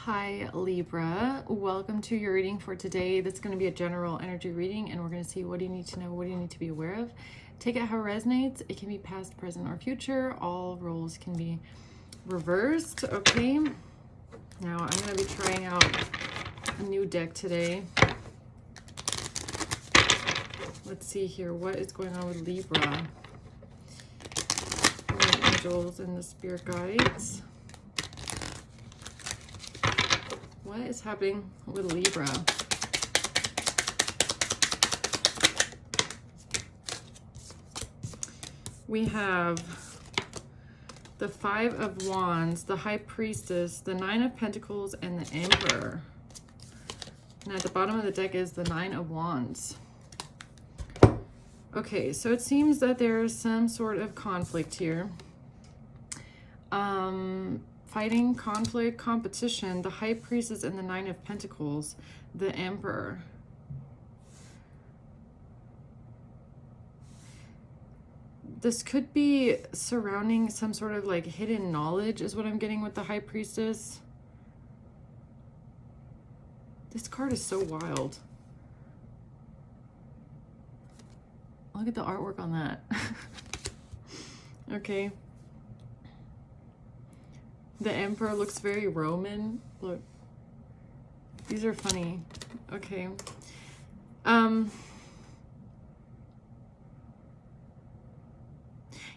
Hi Libra, welcome to your reading for today. That's going to be a general energy reading, and we're going to see what do you need to know, what do you need to be aware of. Take it how it resonates. It can be past, present, or future. All roles can be reversed. Okay, now I'm going to be trying out a new deck today. Let's see here, what is going on with Libra? The angels and the spirit guides. What is happening with Libra? We have the Five of Wands, the High Priestess, the Nine of Pentacles, and the Emperor. And at the bottom of the deck is the Nine of Wands. Okay, so it seems that there's some sort of conflict here. Fighting, conflict, competition, the High Priestess and the Nine of Pentacles, the Emperor. This could be surrounding some sort of like hidden knowledge is what I'm getting with the High Priestess. This card is so wild. Look at the artwork on that. Okay. The Emperor looks very Roman. Look. These are funny. Okay.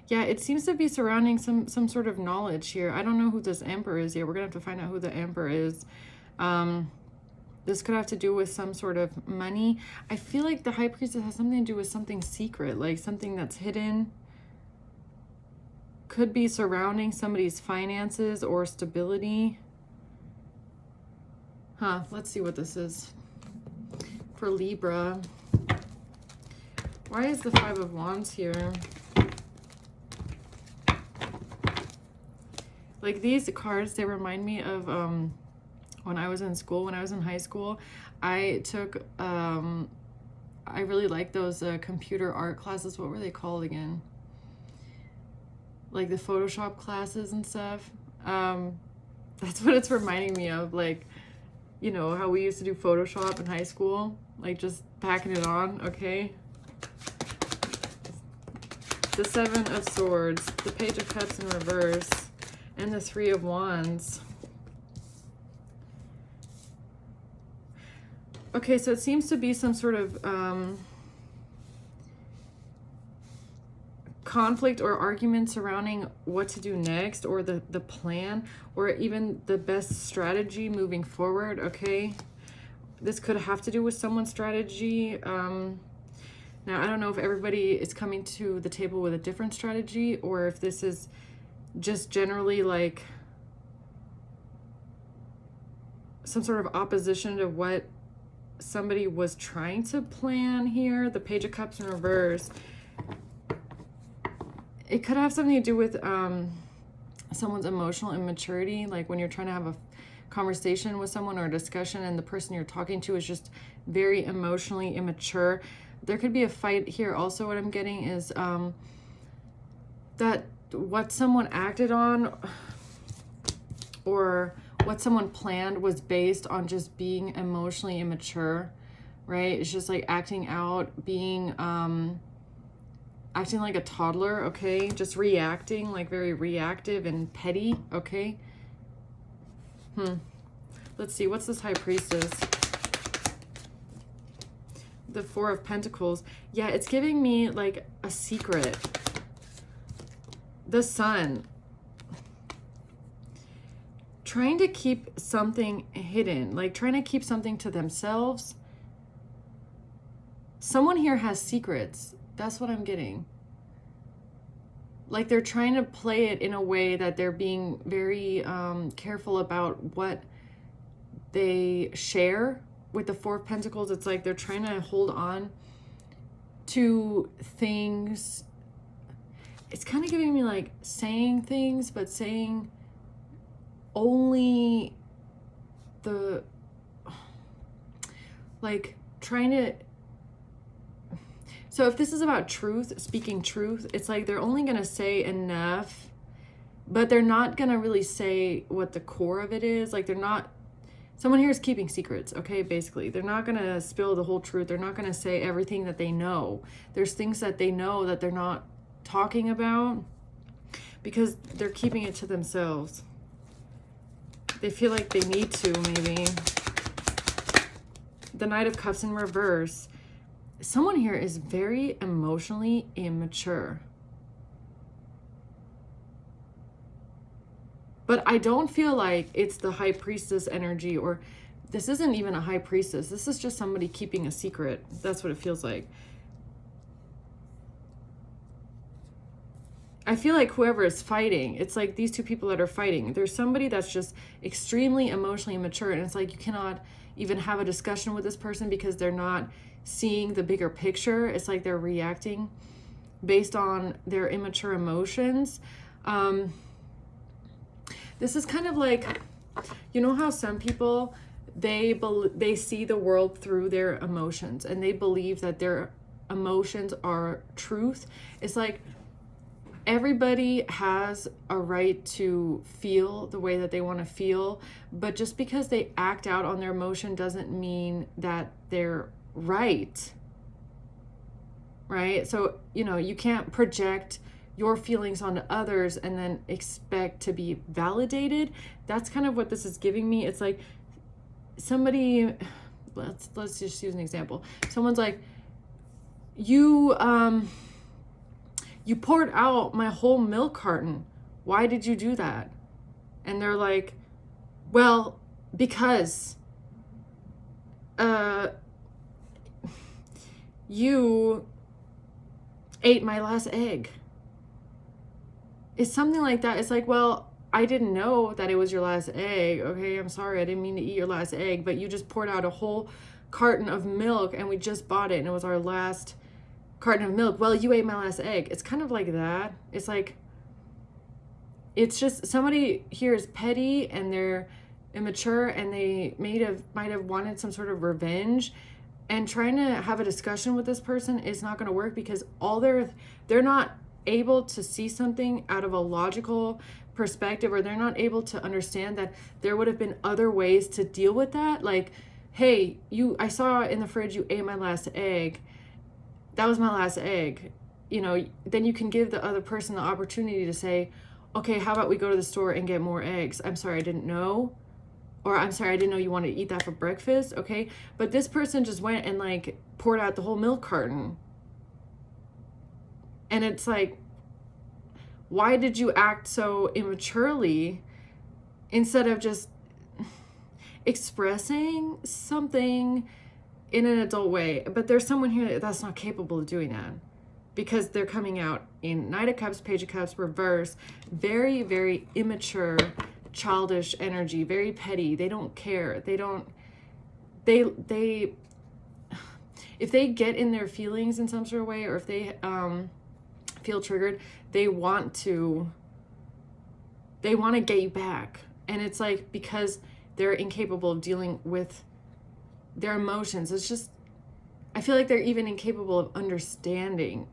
Yeah, it seems to be surrounding some sort of knowledge here. I don't know who this Emperor is yet. We're going to have to find out who the Emperor is. This could have to do with some sort of money. I feel like the High Priestess has something to do with something secret, like something that's hidden. Could be surrounding somebody's finances or stability. Let's see what this is for Libra. Why is the Five of Wands here? Like these cards, they remind me of when I was in school, when I was in high school. I took, I really liked those computer art classes. What were they called again? Like the Photoshop classes and stuff. That's what it's reminding me of. Like, you know, how we used to do Photoshop in high school. Like just packing it on, okay? The Seven of Swords, the Page of Cups in reverse, and the Three of Wands. Okay, so it seems to be some sort of conflict or argument surrounding what to do next, or the plan, or even the best strategy moving forward. Okay, this could have to do with someone's strategy. Now I don't know if everybody is coming to the table with a different strategy, or if this is just generally like some sort of opposition to what somebody was trying to plan here. The Page of Cups in reverse. It could have something to do with someone's emotional immaturity, like when you're trying to have a conversation with someone or a discussion and the person you're talking to is just very emotionally immature. There could be a fight here. Also, what I'm getting is that what someone acted on or what someone planned was based on just being emotionally immature, right? It's just like acting out, being acting like a toddler, okay? Just reacting, like very reactive and petty, okay? Let's see, what's this High Priestess? The Four of Pentacles. Yeah, it's giving me like a secret. The Sun. Trying to keep something hidden, like trying to keep something to themselves. Someone here has secrets. That's what I'm getting. Like they're trying to play it in a way that they're being very careful about what they share with the Four of Pentacles. It's like they're trying to hold on to things. It's kind of giving me like saying things, but saying only the, like trying to. So if this is about truth, speaking truth, it's like they're only going to say enough, but they're not going to really say what the core of it is. Like they're not Someone here is keeping secrets, okay? Basically, they're not going to spill the whole truth. They're not going to say everything that they know. There's things that they know that they're not talking about because they're keeping it to themselves. They feel like they need to, maybe. The Knight of Cups in reverse. Someone here is very emotionally immature. But I don't feel like it's the High Priestess energy, or this isn't even a High Priestess. This is just somebody keeping a secret. That's what it feels like. I feel like whoever is fighting, it's like these two people that are fighting. There's somebody that's just extremely emotionally immature, and it's like you cannot even have a discussion with this person because they're not seeing the bigger picture. It's like they're reacting based on their immature emotions. This is kind of like, you know how some people, they see the world through their emotions, and they believe that their emotions are truth. It's like everybody has a right to feel the way that they want to feel, but just because they act out on their emotion doesn't mean that they're right. Right? So, you know, you can't project your feelings onto others and then expect to be validated. That's kind of what this is giving me. It's like somebody, let's just use an example. Someone's like, you poured out my whole milk carton. Why did you do that? And they're like, well, because you ate my last egg. It's something like that. It's like, well, I didn't know that it was your last egg. Okay, I'm sorry. I didn't mean to eat your last egg, but you just poured out a whole carton of milk and we just bought it and it was our last carton of milk. Well, you ate my last egg. It's kind of like that. It's like, it's just somebody here is petty and they're immature and they might have wanted some sort of revenge, and trying to have a discussion with this person is not going to work because they're not able to see something out of a logical perspective, or they're not able to understand that there would have been other ways to deal with that. Like, hey, I saw in the fridge you ate my last egg. That was my last egg. You know, then you can give the other person the opportunity to say, okay, how about we go to the store and get more eggs? I'm sorry, I didn't know. Or I'm sorry, I didn't know you wanted to eat that for breakfast. Okay. But this person just went and like poured out the whole milk carton. And it's like, why did you act so immaturely instead of just expressing something in an adult way? But there's someone here that's not capable of doing that because they're coming out in Knight of Cups, Page of Cups, reverse, very, very immature, childish energy, very petty. They don't care. They if they get in their feelings in some sort of way, or if they feel triggered, they want to get you back. And it's like, because they're incapable of dealing with their emotions, it's just, I feel like they're even incapable of understanding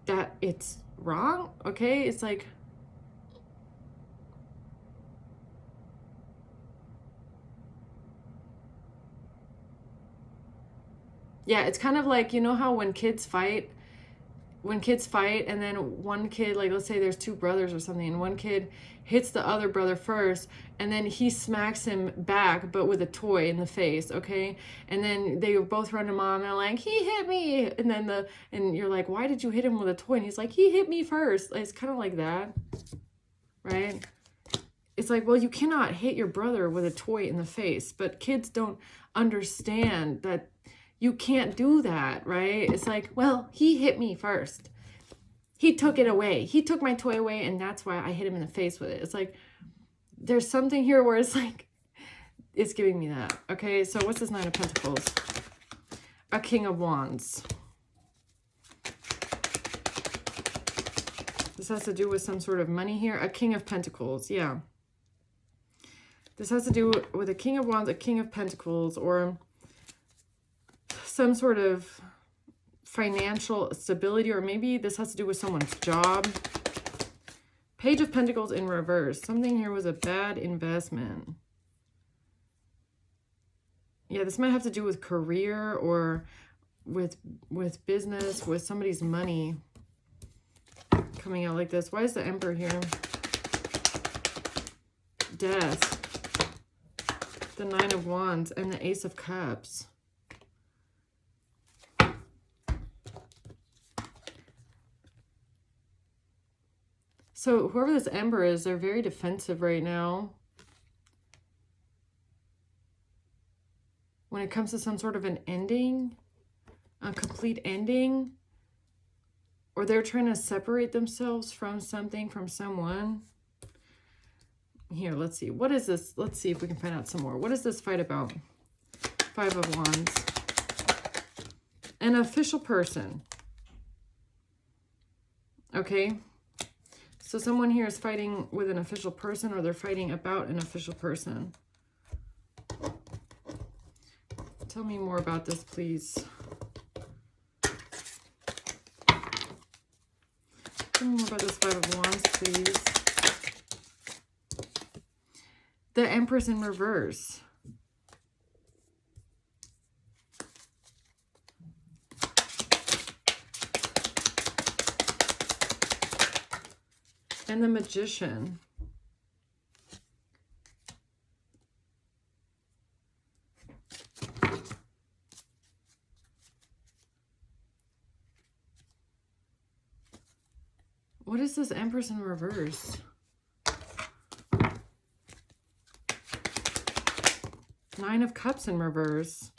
that it's wrong. Okay, it's like, yeah, it's kind of like, you know how when kids fight and then one kid, like let's say there's two brothers or something, and one kid hits the other brother first and then he smacks him back but with a toy in the face, okay? And then they both run to mom and they're like, he hit me, and you're like, why did you hit him with a toy? And he's like, he hit me first. It's kind of like that, right? It's like, well, you cannot hit your brother with a toy in the face, but kids don't understand that you can't do that, right? It's like, well, he hit me first. He took it away. He took my toy away, and that's why I hit him in the face with it. It's like, there's something here where it's like, it's giving me that. Okay, so what's this Nine of Pentacles? A King of Wands. This has to do with some sort of money here. A King of Pentacles, yeah. This has to do with a King of Wands, a King of Pentacles, or some sort of financial stability, or maybe this has to do with someone's job. Page of Pentacles in reverse. Something here was a bad investment. Yeah, this might have to do with career or with business, with somebody's money coming out like this. Why is the Emperor here? Death, the Nine of Wands, and the Ace of Cups. So whoever this Emperor is, they're very defensive right now. When it comes to some sort of an ending, a complete ending, or they're trying to separate themselves from something, from someone. Here, let's see. What is this? Let's see if we can find out some more. What is this fight about? Five of Wands. An official person. Okay. So someone here is fighting with an official person, or they're fighting about an official person. Tell me more about this, please. Tell me more about this Five of Wands, please. The Empress in reverse. And the Magician. What is this Empress in reverse? Nine of Cups in reverse.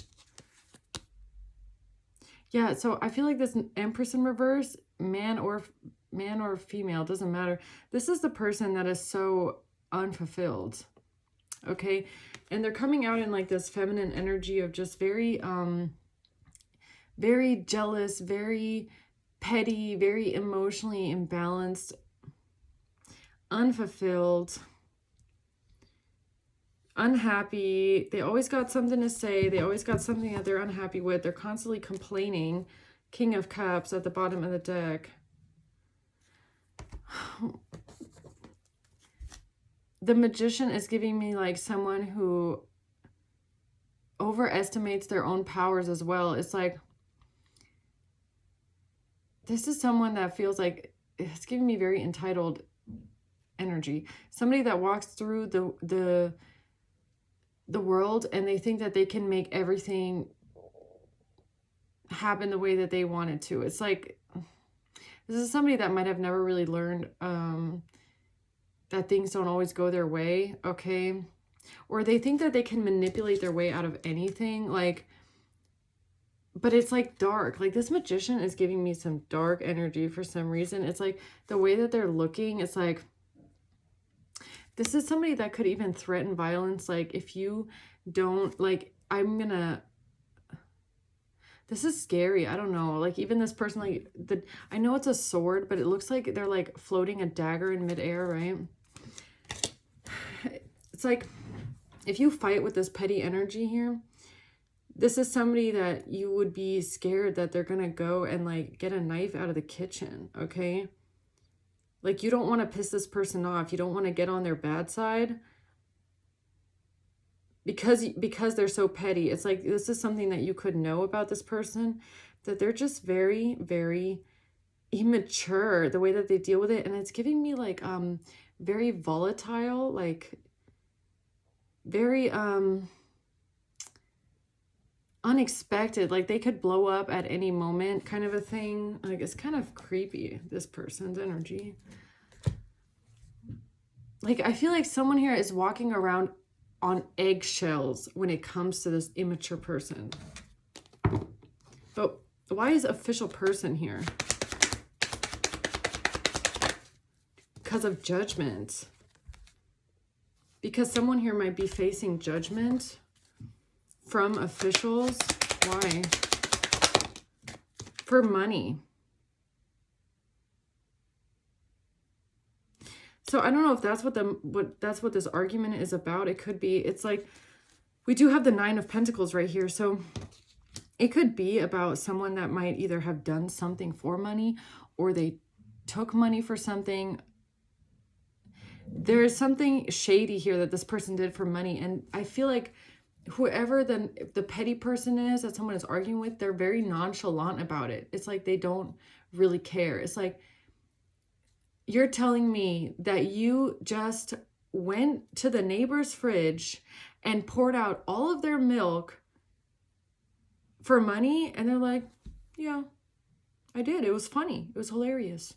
Yeah, so I feel like this Empress in reverse, man or female, doesn't matter. This is the person that is so unfulfilled. Okay? And they're coming out in like this feminine energy of just very very jealous, very petty, very emotionally imbalanced, unfulfilled, unhappy. They always got something to say. They always got something that they're unhappy with. They're constantly complaining. King of Cups at the bottom of the deck. The Magician is giving me like someone who overestimates their own powers as well. It's like, this is someone that feels like, it's giving me very entitled energy. Somebody that walks through the world and they think that they can make everything happen the way that they want it to. It's like, this is somebody that might have never really learned that things don't always go their way, okay? Or they think that they can manipulate their way out of anything, like, but it's like dark. Like this Magician is giving me some dark energy for some reason. It's like the way that they're looking, it's like, this is somebody that could even threaten violence. Like if you don't, like, this is scary. I don't know. Like even this person, like I know it's a sword, but it looks like they're like floating a dagger in midair, right? It's like, if you fight with this petty energy here, this is somebody that you would be scared that they're going to go and like get a knife out of the kitchen, okay? Like you don't want to piss this person off. You don't want to get on their bad side because they're so petty. It's like, this is something that you could know about this person, that they're just very, very immature, the way that they deal with it. And it's giving me like very volatile, like very unexpected, like they could blow up at any moment kind of a thing. Like it's kind of creepy, this person's energy. Like I feel like someone here is walking around on eggshells when it comes to this immature person. But why is official person here? Because of judgment. Because someone here might be facing judgment from officials. Why? For money. So I don't know if that's what this argument is about. It could be. It's like, we do have the Nine of Pentacles right here. So it could be about someone that might either have done something for money, or they took money for something. There is something shady here that this person did for money. And I feel like whoever the petty person is that someone is arguing with, they're very nonchalant about it. It's like they don't really care. It's like, you're telling me that you just went to the neighbor's fridge and poured out all of their milk for money, and they're like, yeah, I did. It was funny. It was hilarious.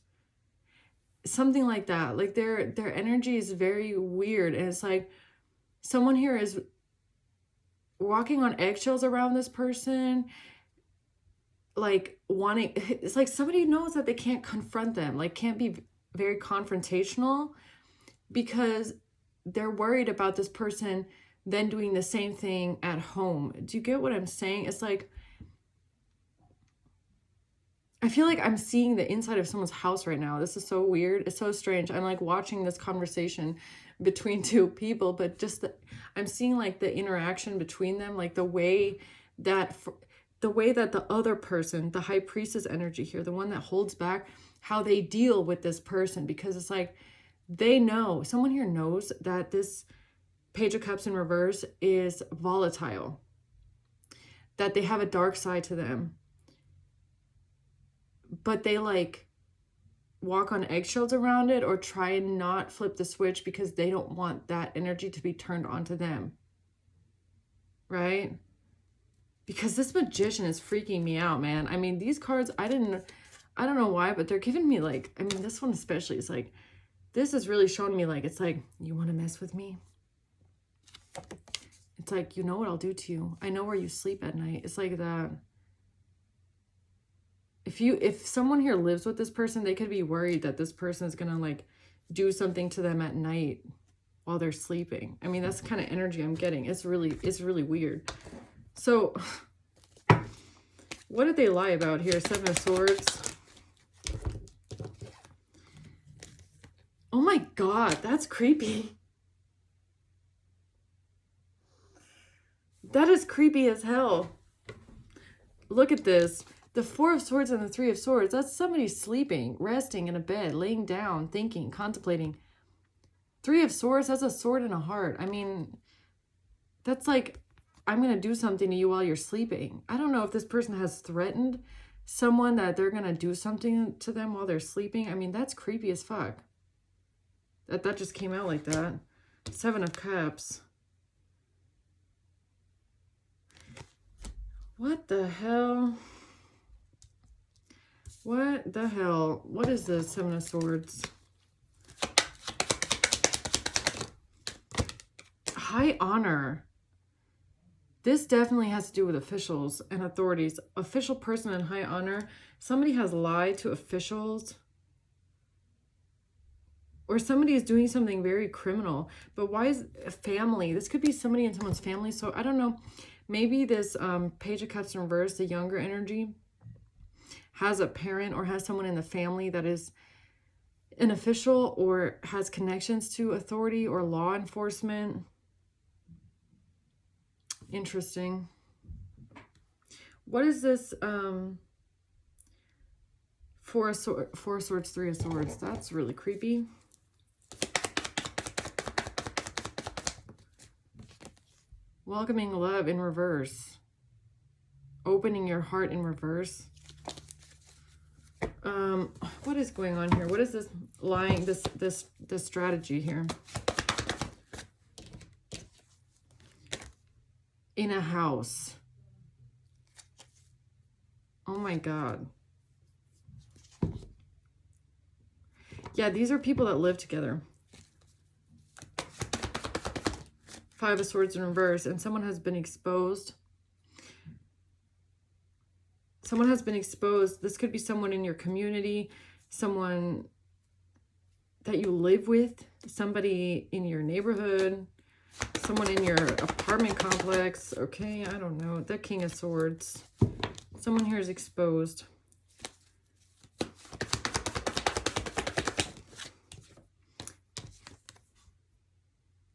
Something like that. Like their energy is very weird, and it's like someone here is walking on eggshells around this person, like wanting, it's like somebody knows that they can't confront them, like can't be very confrontational, because they're worried about this person then doing the same thing at home. Do you get what I'm saying? It's like, I feel like I'm seeing the inside of someone's house right now. This is so weird. It's so strange. I'm like watching this conversation between two people, but just I'm seeing like the interaction between them, like the way that the other person, the high priestess energy here, the one that holds back, how they deal with this person, because it's like they know, someone here knows that this Page of Cups in reverse is volatile, that they have a dark side to them, but they like walk on eggshells around it or try and not flip the switch because they don't want that energy to be turned onto them, right? Because this Magician is freaking me out, man. I mean, these cards, I don't know why, but they're giving me like, I mean, this one especially is like, this is really showing me like, it's like, you want to mess with me? It's like, you know what I'll do to you. I know where you sleep at night. It's like that. If someone here lives with this person, they could be worried that this person is going to like do something to them at night while they're sleeping. I mean, that's the kind of energy I'm getting. It's really weird. So what did they lie about here? Seven of Swords. Oh my God, that's creepy. That is creepy as hell. Look at this. The Four of Swords and the Three of Swords. That's somebody sleeping, resting in a bed, laying down, thinking, contemplating. Three of Swords has a sword and a heart. I mean, that's like, I'm going to do something to you while you're sleeping. I don't know if this person has threatened someone that they're going to do something to them while they're sleeping. I mean, that's creepy as fuck. That just came out like that. Seven of Cups. What the hell? What the hell? What is this Seven of Swords? High honor. This definitely has to do with officials and authorities. Official person in high honor. Somebody has lied to officials. Or somebody is doing something very criminal. But why is a family? This could be somebody in someone's family. So I don't know. Maybe this Page of Cups in reverse, the younger energy, has a parent or has someone in the family that is an official or has connections to authority or law enforcement. Interesting. What is this? Four of Swords, Three of Swords. That's really creepy. Welcoming love in reverse. Opening your heart in reverse. What is going on here? What is this lying, this strategy here? In a house. Oh my God. Yeah, these are people that live together. Five of Swords in reverse, and someone has been exposed. Someone has been exposed. This could be someone in your community, someone that you live with, somebody in your neighborhood, someone in your apartment complex. Okay, I don't know. The King of Swords. Someone here is exposed.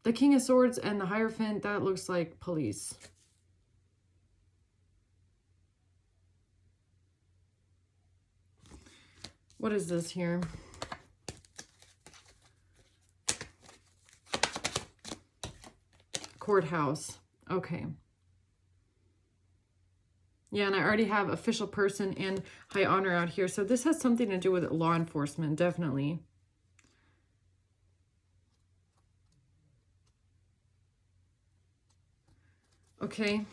The King of Swords and the Hierophant, that looks like police. What is this here? Courthouse. Okay. Yeah, and I already have official person and high honor out here. So this has something to do with law enforcement, definitely. Okay.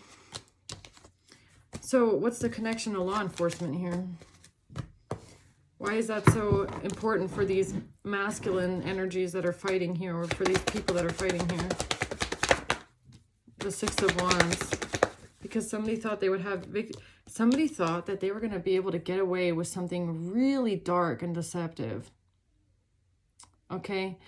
So what's the connection to law enforcement here? Why is that so important for these masculine energies that are fighting here, or for these people that are fighting here? The Six of Wands. Because somebody thought they would have... Somebody thought that they were going to be able to get away with something really dark and deceptive. Okay?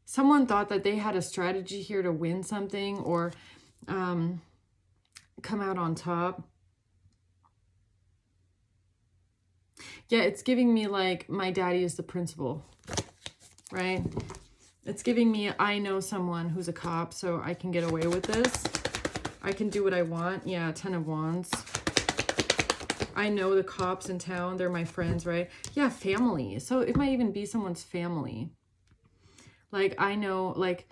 Someone thought that they had a strategy here to win something, or come out on top. Yeah, it's giving me like my daddy is the principal, right? It's giving me I know someone who's a cop, so I can get away with this. I can do what I want. Yeah, 10 of Wands. I know the cops in town. They're my friends, right? Yeah, family. So it might even be someone's family. Like, I know, like,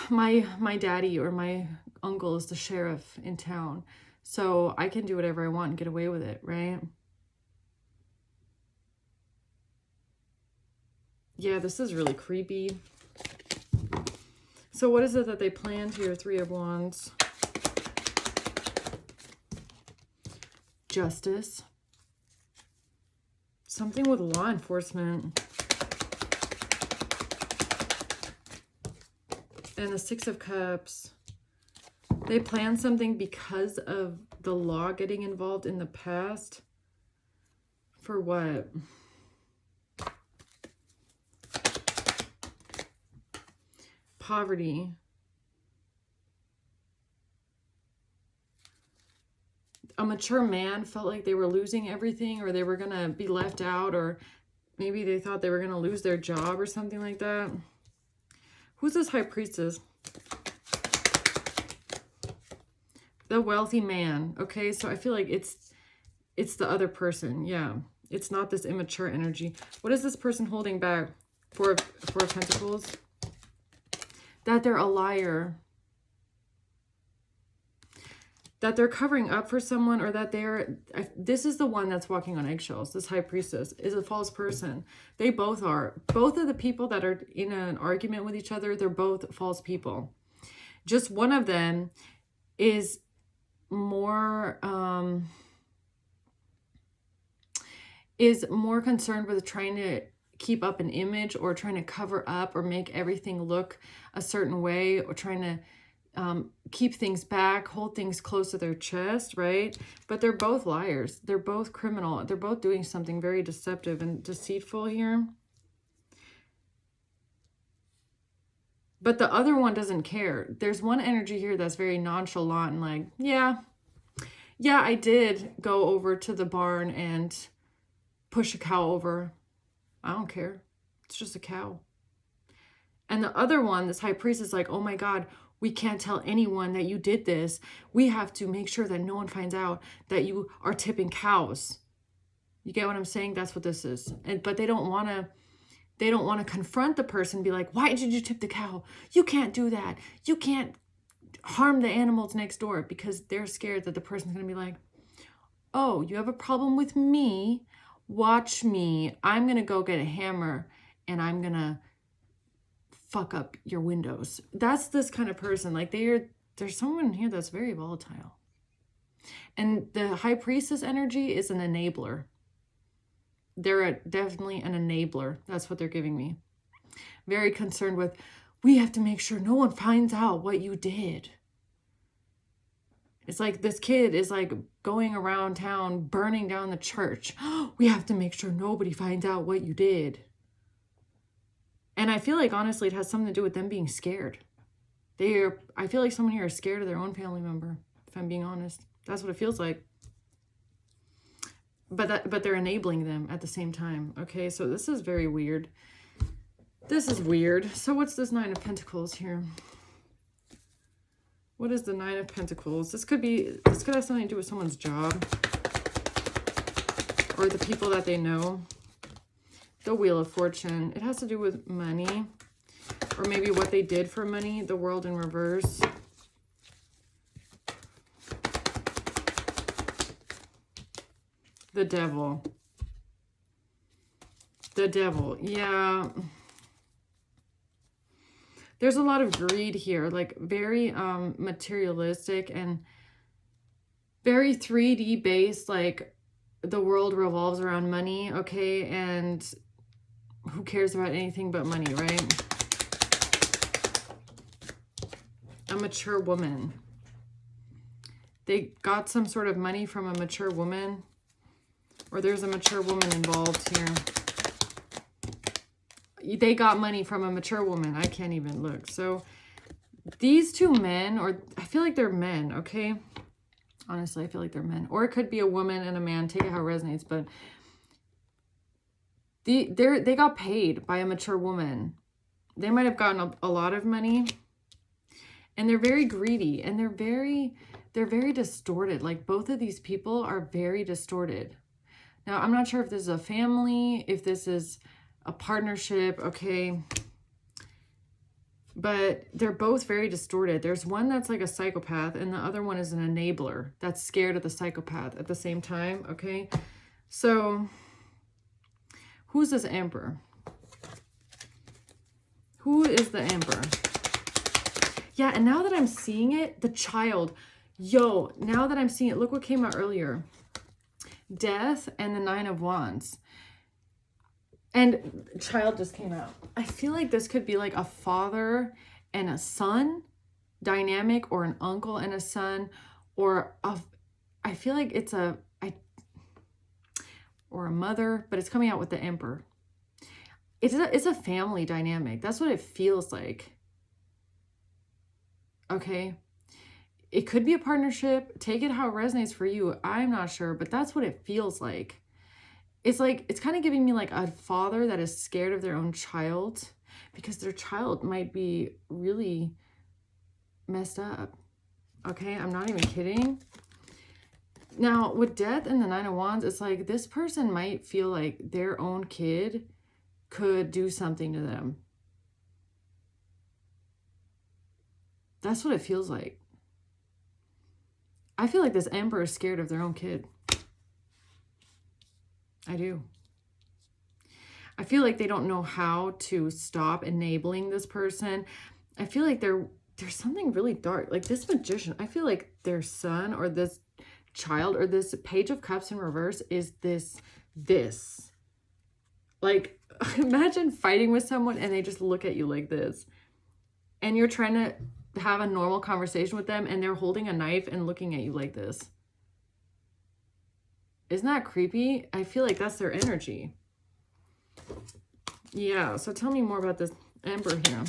my daddy or my uncle is the sheriff in town. So I can do whatever I want and get away with it, right? Yeah, this is really creepy. So what is it that they planned here? 3 of Wands. Justice. Something with law enforcement. And the 6 of Cups. They planned something because of the law getting involved in the past. For what? Poverty. A mature man felt like they were losing everything, or they were going to be left out, or maybe they thought they were going to lose their job or something like that. Who's this High Priestess? The wealthy man. Okay, so I feel like it's the other person. Yeah, it's not this immature energy. What is this person holding back? Four of Pentacles. That they're a liar. That they're covering up for someone, or that this is the one that's walking on eggshells. This High Priestess is a false person. They both are. Both of the people that are in an argument with each other, they're both false people. Just one of them is more concerned with trying to keep up an image, or trying to cover up or make everything look a certain way, or trying to keep things back, hold things close to their chest, right? But they're both liars. They're both criminal. They're both doing something very deceptive and deceitful here. But the other one doesn't care. There's one energy here that's very nonchalant and like, yeah, I did go over to the barn and push a cow over. I don't care. It's just a cow. And the other one, this High Priest, is like, oh my God, we can't tell anyone that you did this. We have to make sure that no one finds out that you are tipping cows. You get what I'm saying? That's what this is. But they don't want to confront the person, be like, why did you tip the cow? You can't do that. You can't harm the animals next door, because they're scared that the person's going to be like, oh, you have a problem with me? Watch me. I'm going to go get a hammer and I'm going to fuck up your windows. That's this kind of person. Like there's someone here that's very volatile. And the High Priestess energy is an enabler. They're definitely an enabler. That's what they're giving me. Very concerned with, we have to make sure no one finds out what you did. It's like this kid is like going around town burning down the church. We have to make sure nobody finds out what you did. And I feel like, honestly, it has something to do with them being scared. I feel like someone here is scared of their own family member, if I'm being honest. That's what it feels like. But they're enabling them at the same time. Okay, so this is very weird. This is weird. So what's this Nine of Pentacles here? What is the Nine of Pentacles? This could have something to do with someone's job, or the people that they know. The Wheel of Fortune. It has to do with money, or maybe what they did for money. The World in reverse. The devil. The devil. Yeah. There's a lot of greed here, like very materialistic and very 3D based, like the world revolves around money, okay? And who cares about anything but money, right? A mature woman. They got some sort of money from a mature woman, or there's a mature woman involved here. They got money from a mature woman. I can't even look. So these two men, or I feel like they're men, okay? Honestly, I feel like they're men. Or it could be a woman and a man. Take it how it resonates. But they got paid by a mature woman. They might have gotten a lot of money. And they're very greedy. And they're very distorted. Like both of these people are very distorted. Now, I'm not sure if this is a family, if this is a partnership, okay? But they're both very distorted. There's one that's like a psychopath, and the other one is an enabler that's scared of the psychopath at the same time, okay? So, who's this Emperor? Who is the Emperor? Yeah, and now that I'm seeing it, the child. Yo, now that I'm seeing it, look what came out earlier. Death and the Nine of Wands. And child just came out. I feel like this could be like a father and a son dynamic, or an uncle and a son, or I feel like it's or a mother, but it's coming out with the Emperor. It's a family dynamic. That's what it feels like. Okay. It could be a partnership. Take it how it resonates for you. I'm not sure, but that's what it feels like. It's like, it's kind of giving me like a father that is scared of their own child because their child might be really messed up. Okay, I'm not even kidding. Now, with Death and the Nine of Wands, it's like this person might feel like their own kid could do something to them. That's what it feels like. I feel like this Emperor is scared of their own kid. I do. I feel like they don't know how to stop enabling this person. I feel like there's something really dark. Like this Magician, I feel like their son or this child or this Page of Cups in reverse is this. Like, imagine fighting with someone and they just look at you like this. And you're trying to have a normal conversation with them and they're holding a knife and looking at you like this. Isn't that creepy? I feel like that's their energy. Yeah, so tell me more about this Emperor here.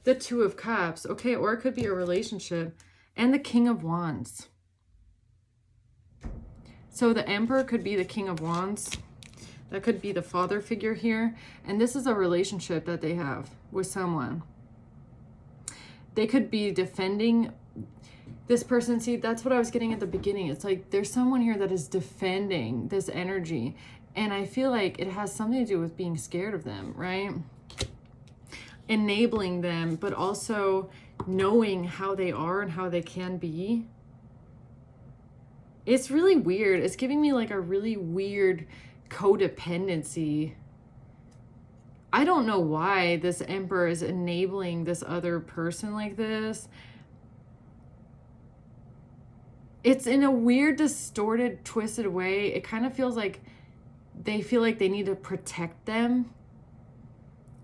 The Two of Cups. Okay, or it could be a relationship. And the King of Wands. So the Emperor could be the King of Wands. That could be the father figure here. And this is a relationship that they have with someone. They could be defending this person. See, that's what I was getting at the beginning. It's like there's someone here that is defending this energy. And I feel like it has something to do with being scared of them, right? Enabling them, but also knowing how they are and how they can be. It's really weird. It's giving me like a really weird codependency. I don't know why this Emperor is enabling this other person like this. It's in a weird, distorted, twisted way. It kind of feels like they feel like they need to protect them,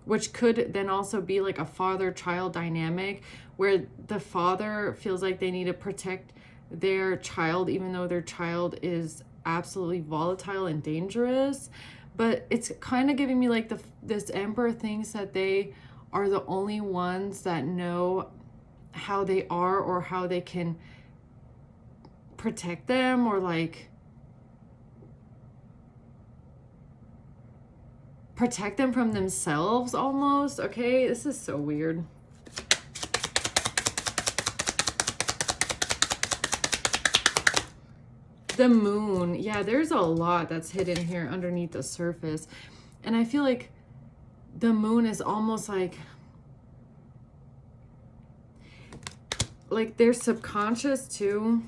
which could then also be like a father-child dynamic where the father feels like they need to protect their child even though their child is absolutely volatile and dangerous. But it's kind of giving me like this Emperor thinks that they are the only ones that know how they are or how they can protect them, or like protect them from themselves almost. Okay, this is so weird. The Moon. Yeah, there's a lot that's hidden here underneath the surface. And I feel like the Moon is almost like like their subconscious too.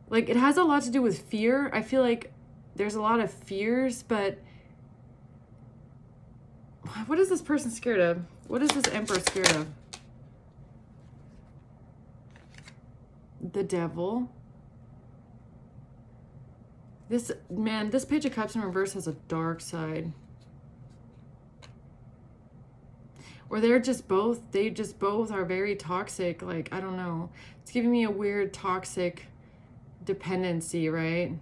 Like it has a lot to do with fear. I feel like there's a lot of fears, but what is this person scared of? What is this Emperor scared of? The Devil. This, man, this Page of Cups in reverse has a dark side. Or they just both are very toxic. Like, I don't know. It's giving me a weird toxic dependency, right?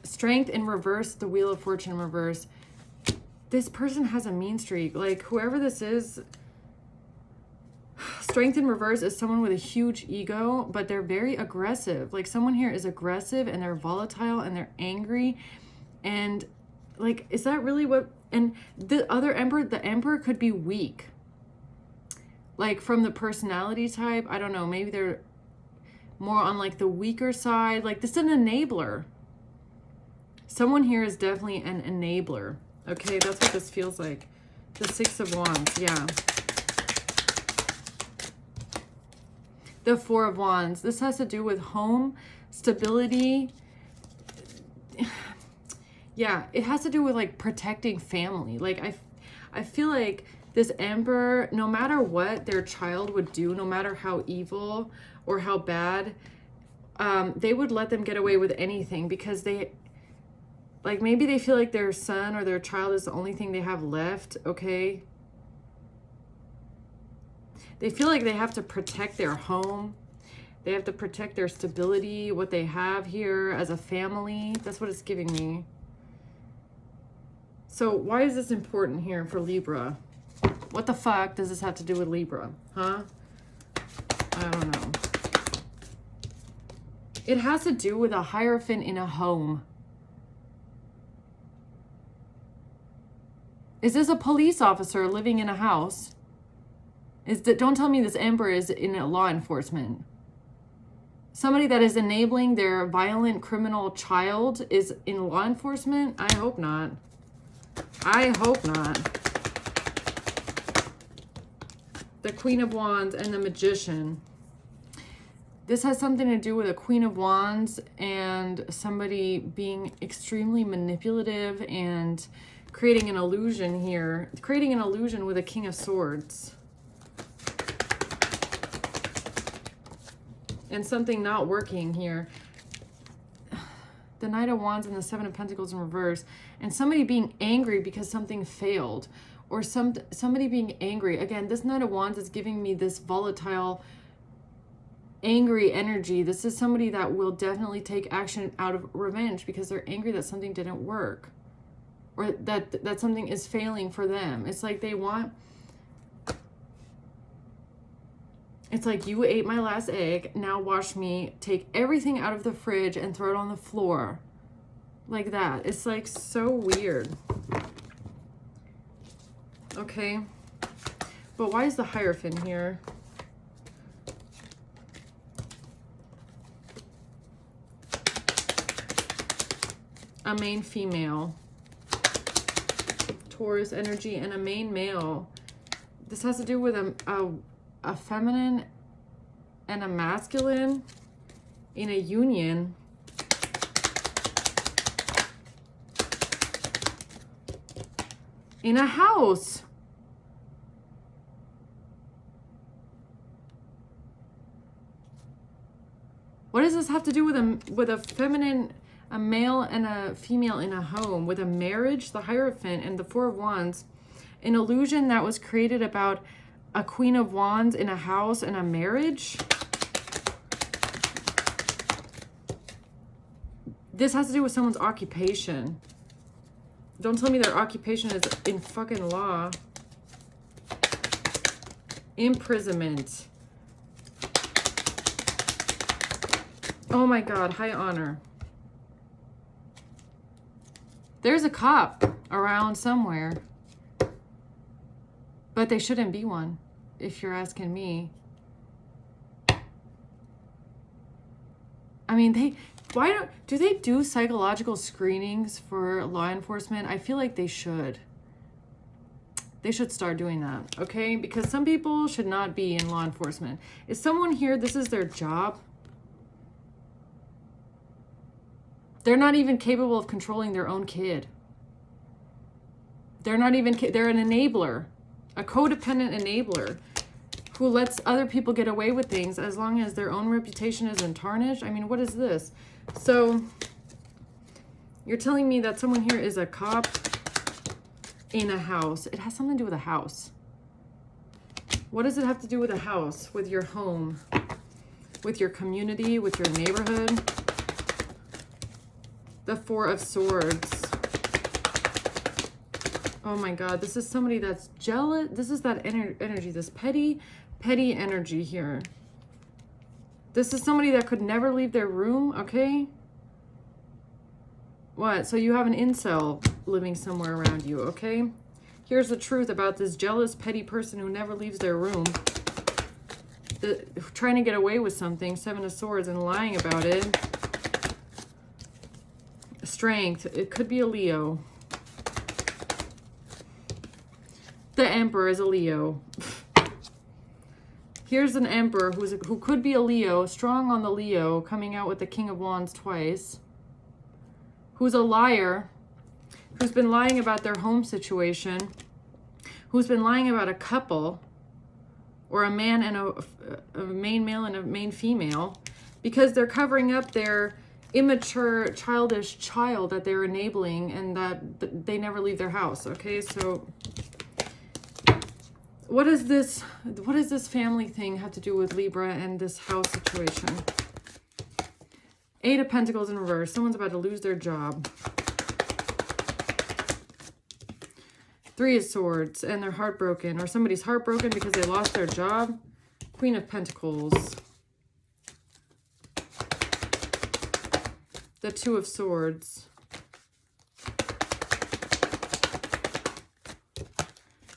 Strength in reverse, the Wheel of Fortune in reverse. This person has a mean streak. Like, whoever this is, strength in reverse is someone with a huge ego, but they're very aggressive. Like, someone here is aggressive and they're volatile and they're angry. And, like, is that really what... And the other Emperor, the Emperor could be weak. Like, from the personality type, I don't know. Maybe they're more on, like, the weaker side. Like, this is an enabler. Someone here is definitely an enabler. Okay, that's what this feels like. The Six of Wands, yeah. The Four of Wands. This has to do with home, stability. Yeah, it has to do with like protecting family. Like I feel like this Emperor, no matter what their child would do, no matter how evil or how bad, they would let them get away with anything because they... Like, maybe they feel like their son or their child is the only thing they have left, okay? They feel like they have to protect their home. They have to protect their stability, what they have here as a family. That's what it's giving me. So why is this important here for Libra? What the fuck does this have to do with Libra? Huh? I don't know. It has to do with a Hierophant in a home. Is this a police officer living in a house? Don't tell me this Emperor is in a law enforcement. Somebody that is enabling their violent criminal child is in law enforcement? I hope not. I hope not. The Queen of Wands and the Magician. This has something to do with a Queen of Wands and somebody being extremely manipulative and creating an illusion here. Creating an illusion with a King of Swords. And something not working here. The Knight of Wands and the Seven of Pentacles in reverse. And somebody being angry because something failed. Or somebody being angry. Again, this Knight of Wands is giving me this volatile, angry energy. This is somebody that will definitely take action out of revenge because they're angry that something didn't work. Or that something is failing for them. It's like they want... It's like, you ate my last egg, now watch me take everything out of the fridge and throw it on the floor. Like that. It's like so weird. Okay. But why is the Hierophant here? A main female. Taurus energy and a main male. This has to do with a feminine and a masculine in a union. In a house. What does this have to do with a feminine, a male and a female in a home, with a marriage, the Hierophant and the Four of Wands? An illusion that was created about a Queen of Wands in a house and a marriage. This has to do with someone's occupation. Don't tell me their occupation is in fucking law. Imprisonment. Oh my God, high honor. There's a cop around somewhere. But they shouldn't be one, if you're asking me. I mean, do they do psychological screenings for law enforcement? I feel like they should. They should start doing that, okay? Because some people should not be in law enforcement. Is someone here, this is their job? They're not even capable of controlling their own kid. They're not even, they're an enabler, a codependent enabler who lets other people get away with things as long as their own reputation isn't tarnished. I mean, what is this? So you're telling me that someone here is a cop in a house. It has something to do with a house. What does it have to do with a house? With your home, with your community, with your neighborhood? The Four of Swords. Oh my God, this is somebody that's jealous. This is that energy, this petty energy here. This is somebody that could never leave their room, okay? What? So you have an incel living somewhere around you, okay? Here's the truth about this jealous, petty person who never leaves their room. Trying to get away with something, Seven of Swords, and lying about it. Strength. It could be a Leo. The Emperor is a Leo. Here's an Emperor who could be a Leo, strong on the Leo, coming out with the King of Wands twice. Who's a liar, who's been lying about their home situation, who's been lying about a couple, or a man and a main male and a main female, because they're covering up their immature, childish child that they're enabling, and that they never leave their house, okay? So what does this family thing have to do with Libra and this house situation? Eight of Pentacles in reverse. Someone's about to lose their job. Three of Swords, and they're heartbroken, or somebody's heartbroken because they lost their job. Queen of Pentacles. The Two of Swords.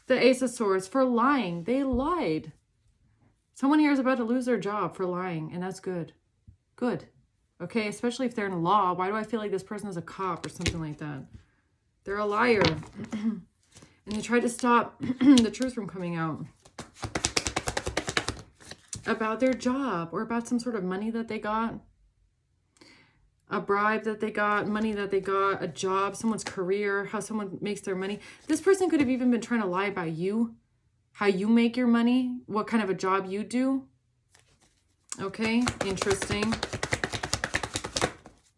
The Ace of Swords, for lying. They lied. Someone here is about to lose their job for lying, and that's good. Good. Okay, especially if they're in law. Why do I feel like this person is a cop or something like that? They're a liar. And they tried to stop the truth from coming out about their job, or about some sort of money that they got. A bribe that they got, money that they got, a job, someone's career, how someone makes their money. This person could have even been trying to lie about you, how you make your money, what kind of a job you do. Okay, interesting.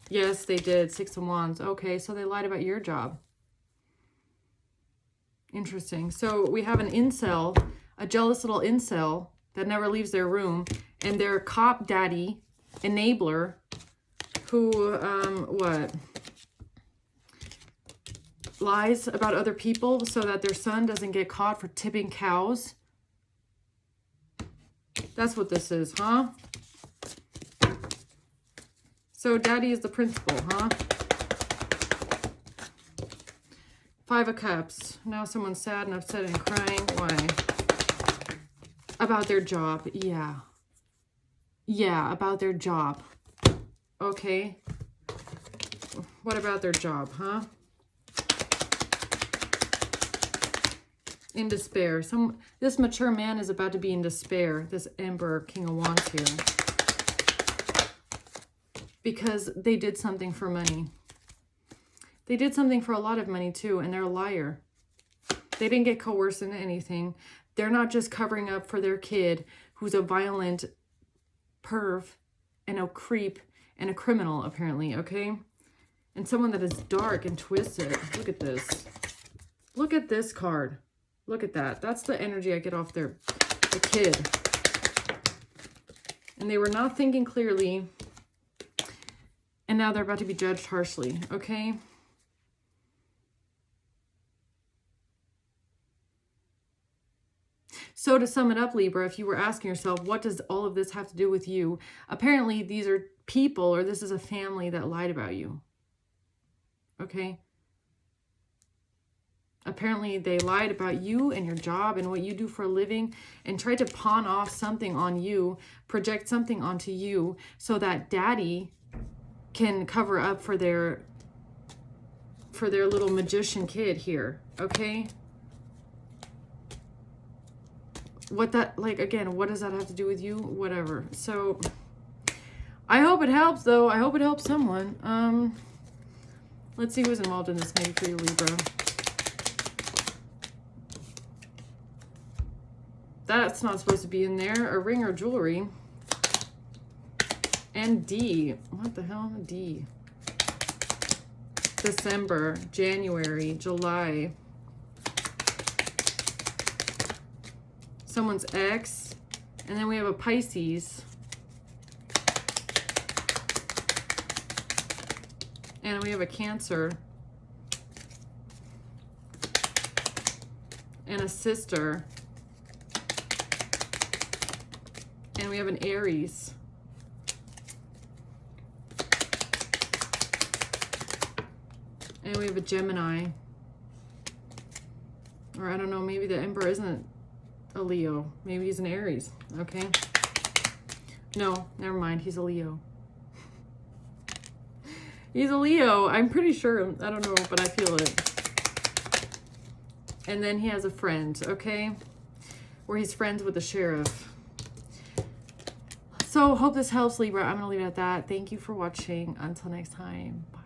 Yes, they did. Six of Wands. Okay, so they lied about your job. Interesting. So we have an incel, a jealous little incel that never leaves their room, and their cop daddy, enabler, who, lies about other people so that their son doesn't get caught for tipping cows. That's what this is, huh? So daddy is the principal, huh? Five of Cups. Now someone's sad and upset and crying. Why? About their job. Yeah. Yeah, about their job. Okay. What about their job, huh? In despair. This mature man is about to be in despair. This Emperor, King of Wands here. Because they did something for money. They did something for a lot of money too, and they're a liar. They didn't get coerced into anything. They're not just covering up for their kid who's a violent perv and a creep and a criminal, apparently, okay? And someone that is dark and twisted. Look at this. Look at this card. Look at that. That's the energy I get off the kid. And they were not thinking clearly. And now they're about to be judged harshly, okay? So to sum it up, Libra, if you were asking yourself, what does all of this have to do with you? Apparently, these are people, or this is a family that lied about you, okay? Apparently, they lied about you and your job and what you do for a living, and tried to pawn off something on you, project something onto you, so that daddy can cover up for their little magician kid here, okay? What that, like, again, what does that have to do with you? Whatever. So I hope it helps, though. I hope it helps someone. Let's see who's involved in this, maybe for you, Libra. That's not supposed to be in there. A ring or jewelry. And D. What the hell? D. December, January, July. Someone's ex. And then we have a Pisces. And we have a Cancer. And a sister. And we have an Aries. And we have a Gemini. Or I don't know, maybe the Emperor isn't a Leo. Maybe he's an Aries. Okay. No, never mind. He's a Leo. He's a Leo. I'm pretty sure. I don't know, but I feel it. And then he has a friend, okay? Where he's friends with the sheriff. So, hope this helps, Libra. I'm going to leave it at that. Thank you for watching. Until next time. Bye.